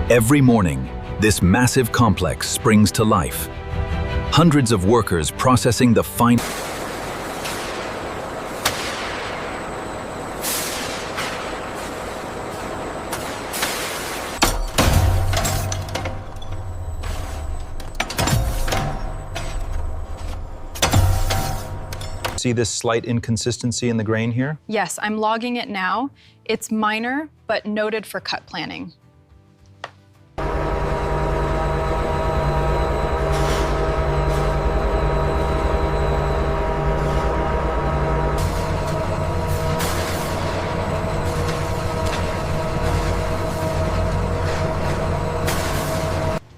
Every morning, this massive complex springs to life. Hundreds of workers processing the fine. See this slight inconsistency in the grain here? Yes, I'm logging it now. It's minor, but noted for cut planning.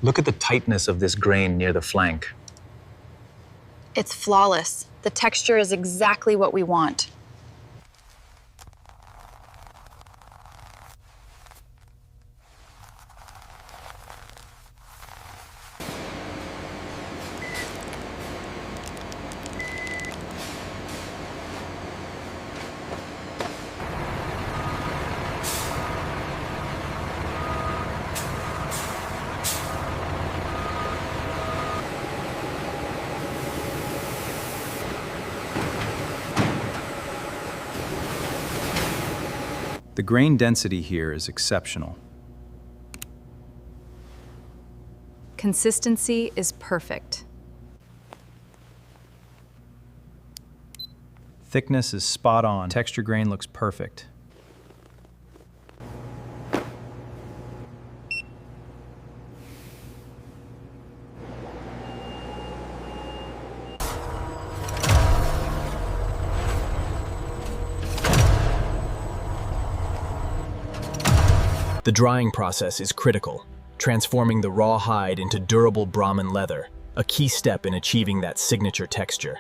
Look at the tightness of this grain near the flank. It's flawless. The texture is exactly what we want. The grain density here is exceptional. Consistency is perfect. Thickness is spot on. Texture grain looks perfect. The drying process is critical, transforming the raw hide into durable Brahman leather, a key step in achieving that signature texture.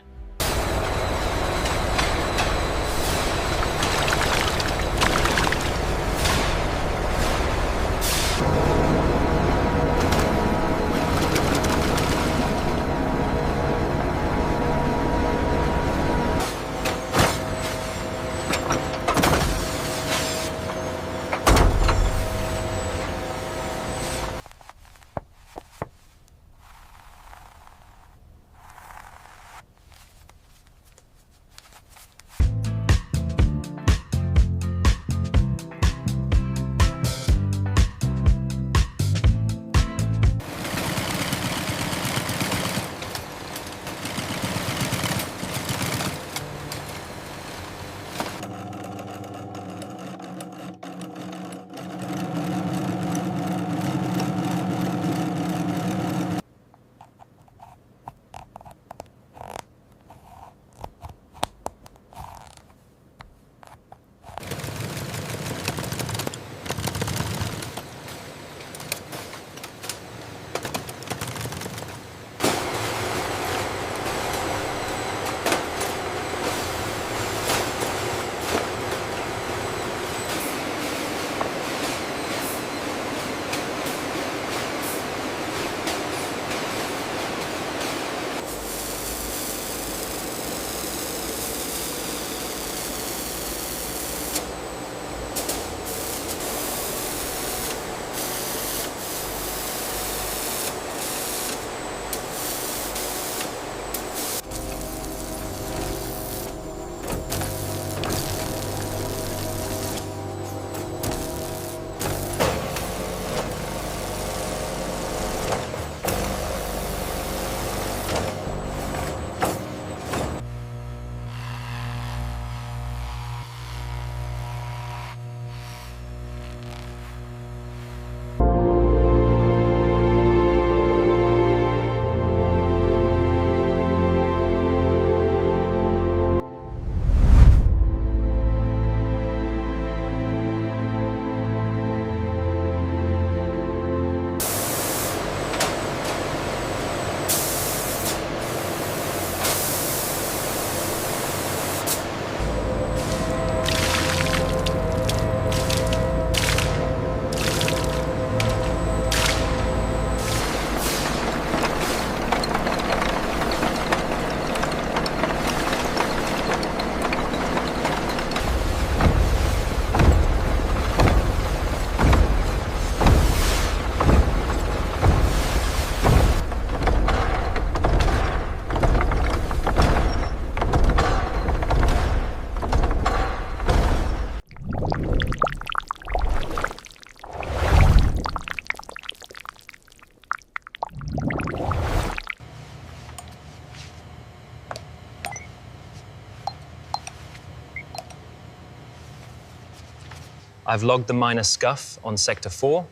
I've logged the minor scuff on Sector 4.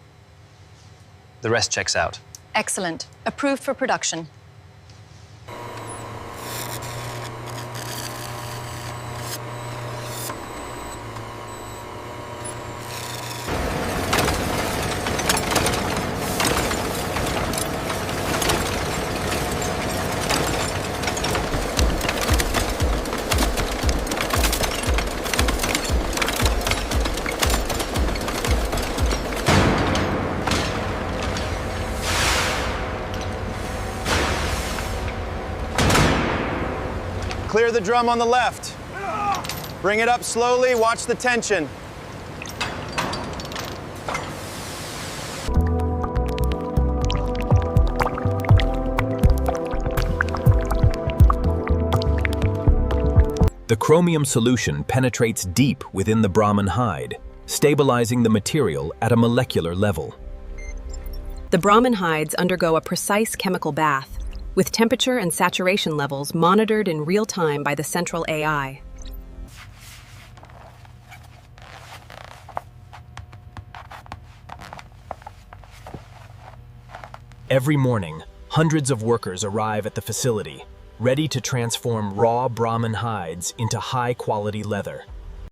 The rest checks out. Excellent. Approved for production. Clear the drum on the left. Bring it up slowly, watch the tension. The chromium solution penetrates deep within the Brahman hide, stabilizing the material at a molecular level. The Brahman hides undergo a precise chemical bath, with temperature and saturation levels monitored in real time by the central AI. Every morning, hundreds of workers arrive at the facility, ready to transform raw Brahman hides into high-quality leather.